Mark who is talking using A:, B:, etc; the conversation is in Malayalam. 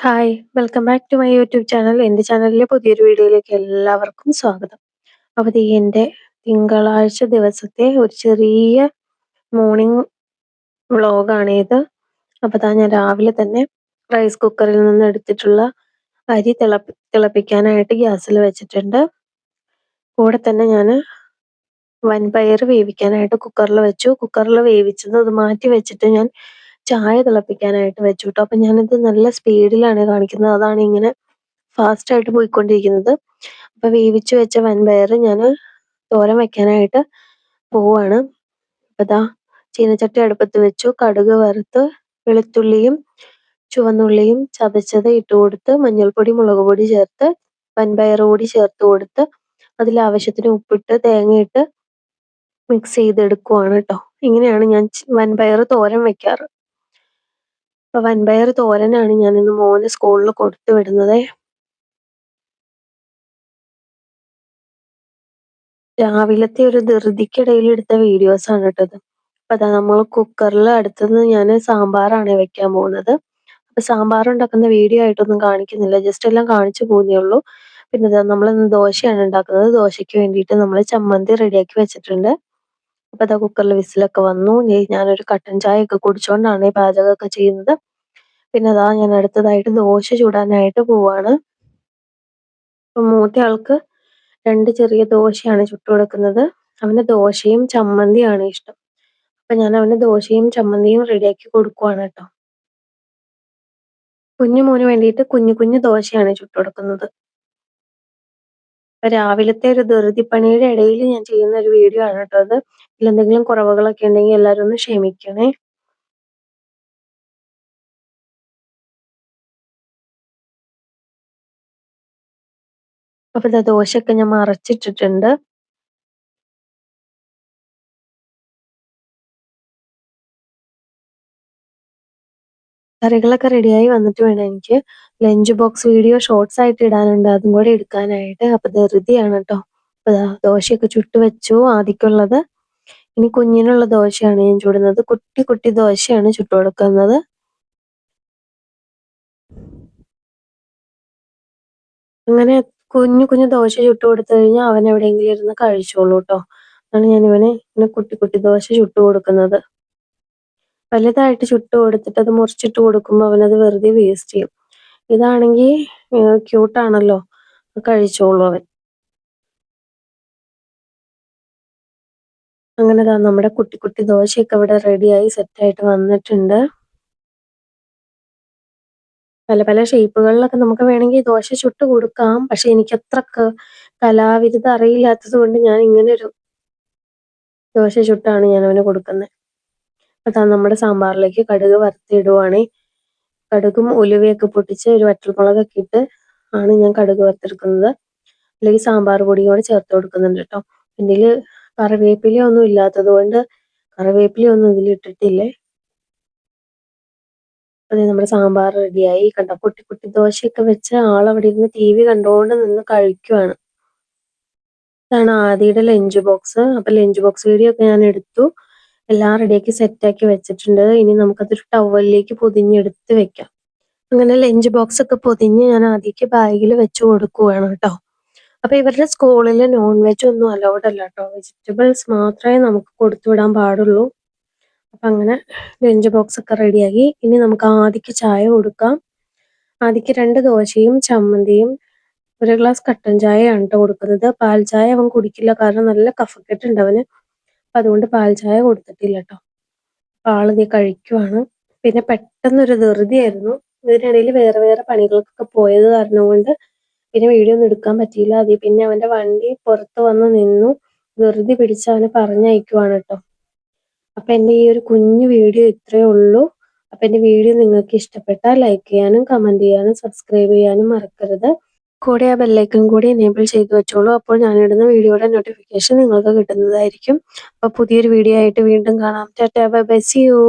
A: Hi! Welcome back to my YouTube channel. എൻ്റെ ചാനലിലെ പുതിയൊരു വീഡിയോയിലേക്ക് എല്ലാവർക്കും സ്വാഗതം. അപ്പോൾ എൻ്റെ തിങ്കളാഴ്ച ദിവസത്തെ ഒരു ചെറിയ മോർണിംഗ് വ്ളോഗാണിത്. അപ്പോൾ ഞാൻ രാവിലെ തന്നെ റൈസ് കുക്കറിൽ നിന്ന് എടുത്തിട്ടുള്ള അരി തിളപ്പിക്കാനായിട്ട് ഗ്യാസിൽ വെച്ചിട്ടുണ്ട്. കൂടെ തന്നെ ഞാൻ വൻപയർ വേവിക്കാനായിട്ട് കുക്കറിൽ വെച്ചു. കുക്കറിൽ വേവിച്ചത് അത് മാറ്റി വെച്ചിട്ട് ഞാൻ ചായ തിളപ്പിക്കാനായിട്ട് വെച്ചു കേട്ടോ. അപ്പം ഞാനിത് നല്ല സ്പീഡിലാണ് കാണിക്കുന്നത്. അതാണ് ഇങ്ങനെ ഫാസ്റ്റായിട്ട് പോയിക്കൊണ്ടിരിക്കുന്നത്. അപ്പോൾ വേവിച്ച് വെച്ച വൻപയർ ഞാൻ തോരൻ വെക്കാനായിട്ട് പോവാണ്. അപ്പോൾ ചീനച്ചട്ടി അടുപ്പത്ത് വെച്ചു. കടുക് വറുത്ത് വെളുത്തുള്ളിയും ചുവന്നുള്ളിയും ചതച്ചത് ഇട്ട് കൊടുത്ത് മഞ്ഞൾപ്പൊടി മുളക് പൊടി ചേർത്ത് വൻപയർ കൂടി ചേർത്ത് കൊടുത്ത് അതിലാവശ്യത്തിന് ഉപ്പിട്ട് തേങ്ങയിട്ട് മിക്സ് ചെയ്തെടുക്കുവാണ് കേട്ടോ. ഇങ്ങനെയാണ് ഞാൻ വൻപയർ തോരൻ വെക്കാറ്. അപ്പോൾ വൻപയർ തോരനാണ് ഞാനിന്ന് മോന് സ്കൂളിൽ കൊടുത്തു വിടുന്നത്. രാവിലത്തെ ഒരു ധൃതിക്കിടയിൽ എടുത്ത വീഡിയോസാണ് കേട്ടത്. അപ്പോൾ നമ്മൾ കുക്കറിൽ അടുത്തത് ഞാൻ സാമ്പാറാണ് വെക്കാൻ പോകുന്നത്. അപ്പോൾ സാമ്പാർ ഉണ്ടാക്കുന്ന വീഡിയോ ആയിട്ടൊന്നും കാണിക്കുന്നില്ല, ജസ്റ്റ് എല്ലാം കാണിച്ചു പോകുന്നേ ഉള്ളൂ. പിന്നെ നമ്മളിന്ന് ദോശയാണ് ഉണ്ടാക്കുന്നത്. ദോശയ്ക്ക് വേണ്ടിയിട്ട് നമ്മൾ ചമ്മന്തി റെഡിയാക്കി വെച്ചിട്ടുണ്ട്. അപ്പോൾ കുക്കറിൽ വിസിലൊക്കെ വന്നു. ഞാനൊരു കട്ടൻ ചായയൊക്കെ കുടിച്ചുകൊണ്ടാണ് ഈ പാചകമൊക്കെ ചെയ്യുന്നത്. പിന്നെ ഞാൻ അടുത്തതായിട്ട് ദോശ ചുടാനായിട്ട് പോവാണ്. അപ്പം മൂത്ത ആൾക്ക് 2 ചെറിയ ദോശയാണ് ചുട്ടു കൊടുക്കുന്നത്. അവന് ദോശയും ചമ്മന്തിയാണ് ഇഷ്ടം. അപ്പം ഞാൻ അവന് ദോശയും ചമ്മന്തിയും റെഡിയാക്കി കൊടുക്കുവാണ് കേട്ടോ. കുഞ്ഞു മോന് വേണ്ടിയിട്ട് കുഞ്ഞു കുഞ്ഞു ദോശയാണ് ചുട്ടു കൊടുക്കുന്നത്. രാവിലത്തെ ഒരു ധൃതിപ്പണിയുടെ ഇടയിൽ ഞാൻ ചെയ്യുന്ന ഒരു വീഡിയോ ആണ് കേട്ടോ അത്. ഇതിലെന്തെങ്കിലും കുറവുകളൊക്കെ ഉണ്ടെങ്കിൽ എല്ലാവരും ഒന്ന് ക്ഷമിക്കണേ. അപ്പോൾ ദോശയൊക്കെ ഞാൻ മറച്ചിട്ടിട്ടുണ്ട്. കറികളൊക്കെ റെഡിയായി വന്നിട്ട് വേണം എനിക്ക് ലഞ്ച് ബോക്സ് വീഡിയോ ഷോർട്സ് ആയിട്ട് ഇടാനുണ്ട്. അതും കൂടി എടുക്കാനായിട്ട്. അപ്പോൾ ധൃതിയാണ് കേട്ടോ. അപ്പോൾ ദോശയൊക്കെ ചുട്ട് വെച്ചു ആദ്യക്കുള്ളത്. ഇനി കുഞ്ഞിനുള്ള ദോശയാണ് ഞാൻ ചുടുന്നത്. കുട്ടി കുട്ടി ദോശയാണ് ചുട്ടു കൊടുക്കുന്നത്. അങ്ങനെ കുഞ്ഞു കുഞ്ഞു ദോശ ചുട്ടു കൊടുത്തു കഴിഞ്ഞാൽ അവൻ എവിടെയെങ്കിലും ഇരുന്ന് കഴിച്ചോളൂ കേട്ടോ. അതാണ് ഞാൻ ഇവനെ ഇങ്ങനെ കുട്ടി കുട്ടി ദോശ ചുട്ടു കൊടുക്കുന്നത്. വലുതായിട്ട് ചുട്ട് കൊടുത്തിട്ട് അത് മുറിച്ചിട്ട് കൊടുക്കുമ്പോൾ അവനത് വെറുതെ വേസ്റ്റ് ചെയ്യും. ഇതാണെങ്കിൽ ക്യൂട്ടാണല്ലോ, കഴിച്ചോളൂ അവൻ. അങ്ങനെ നമ്മുടെ കുട്ടി കുട്ടി ദോശയൊക്കെ ഇവിടെ റെഡിയായി സെറ്റായിട്ട് വന്നിട്ടുണ്ട്. പല പല ഷേപ്പുകളിലൊക്കെ നമുക്ക് വേണമെങ്കിൽ ദോശ ചുട്ട് കൊടുക്കാം. പക്ഷെ എനിക്ക് അത്ര കലാവിരുത് അറിയില്ലാത്തത് കൊണ്ട് ഞാൻ ഇങ്ങനൊരു ദോശ ചുട്ടാണ് ഞാൻ അവന് കൊടുക്കുന്നത്. അപ്പോൾ നമ്മുടെ സാമ്പാറിലേക്ക് കടുക് വറുത്തിടുവാണേ. കടുകും ഉലുവയൊക്കെ പൊട്ടിച്ച് ഒരു വറ്റൽമുളകൊക്കെ ഇട്ട് ആണ് ഞാൻ കടുക് വറുത്തെടുക്കുന്നത്. അല്ലെങ്കിൽ സാമ്പാർ പൊടിയും കൂടെ ചേർത്ത് കൊടുക്കുന്നുണ്ട് കേട്ടോ. ഇതിൽ കറിവേപ്പിലയൊന്നും ഇല്ലാത്തത് കൊണ്ട് കറിവേപ്പിലയൊന്നും ഇതിലിട്ടിട്ടില്ലേ. അതെ, നമ്മുടെ സാമ്പാർ റെഡിയായി. കണ്ടോ, കുട്ടി കുട്ടി ദോശയൊക്കെ വെച്ച് ആളവിടെ ഇരുന്ന് TV കണ്ടുകൊണ്ട് നിന്ന് കഴിക്കുവാണ്. ഇതാണ് ആദിയുടെ ലഞ്ച് ബോക്സ്. അപ്പോൾ ലഞ്ച് ബോക്സ് വീഡിയോ ഒക്കെ ഞാൻ എടുത്തു. എല്ലാം റെഡിയാക്കി സെറ്റാക്കി വെച്ചിട്ടുണ്ട്. ഇനി നമുക്കതൊരു ടവലിലേക്ക് പൊതിഞ്ഞെടുത്ത് വെക്കാം. അങ്ങനെ ലഞ്ച് ബോക്സ് ഒക്കെ പൊതിഞ്ഞ് ഞാൻ ആദ്യക്ക് ബാഗിൽ വെച്ച് കൊടുക്കുവാണ് കേട്ടോ. അപ്പോൾ ഇവരുടെ സ്കൂളിൽ നോൺ വെജ് ഒന്നും അലൗഡ് അല്ല കേട്ടോ. വെജിറ്റബിൾസ് മാത്രമേ നമുക്ക് കൊടുത്തു വിടാൻ പാടുള്ളൂ. അപ്പം അങ്ങനെ ലഞ്ച് ബോക്സ് ഒക്കെ റെഡിയാക്കി. ഇനി നമുക്ക് ആദിക്ക് ചായ കൊടുക്കാം. ആദിക്ക് 2 ദോശയും ചമ്മന്തിയും 1 ഗ്ലാസ് കട്ടൻ ചായയാണ് കേട്ടോ കൊടുക്കുന്നത്. പാൽ ചായ അവൻ കുടിക്കില്ല, കാരണം നല്ല കഫക്കെട്ടുണ്ട് അവന്. അപ്പം അതുകൊണ്ട് പാൽ ചായ കൊടുത്തിട്ടില്ല കേട്ടോ. അപ്പോൾ ആളിത് കഴിക്കുവാണ്. പിന്നെ പെട്ടെന്നൊരു ധൃതിയായിരുന്നു. ഇതിനിടയിൽ വേറെ വേറെ പണികൾക്കൊക്കെ പോയത് കാരണം കൊണ്ട് പിന്നെ വീഡിയോ ഒന്നും എടുക്കാൻ പറ്റിയില്ല. അതിൽ പിന്നെ അവൻ്റെ വണ്ടി പുറത്ത് വന്ന് നിന്നു. ധൃതി പിടിച്ച് അവനെ പറഞ്ഞയക്കുവാണ് കേട്ടോ. അപ്പം എൻ്റെ ഈ ഒരു കുഞ്ഞു വീഡിയോ ഇത്രയേ ഉള്ളൂ. അപ്പം എൻ്റെ വീഡിയോ നിങ്ങൾക്ക് ഇഷ്ടപ്പെട്ടാൽ ലൈക്ക് ചെയ്യാനും കമൻറ്റ് ചെയ്യാനും സബ്സ്ക്രൈബ് ചെയ്യാനും മറക്കരുത്. കൂടെ ആ ബെല്ലൈക്കൺ കൂടി എനേബിൾ ചെയ്ത് വെച്ചോളൂ. അപ്പോൾ ഞാനിടുന്ന വീഡിയോയുടെ നോട്ടിഫിക്കേഷൻ നിങ്ങൾക്ക് കിട്ടുന്നതായിരിക്കും. അപ്പോൾ പുതിയൊരു വീഡിയോ ആയിട്ട് വീണ്ടും കാണാം. Tata bye bye, see U.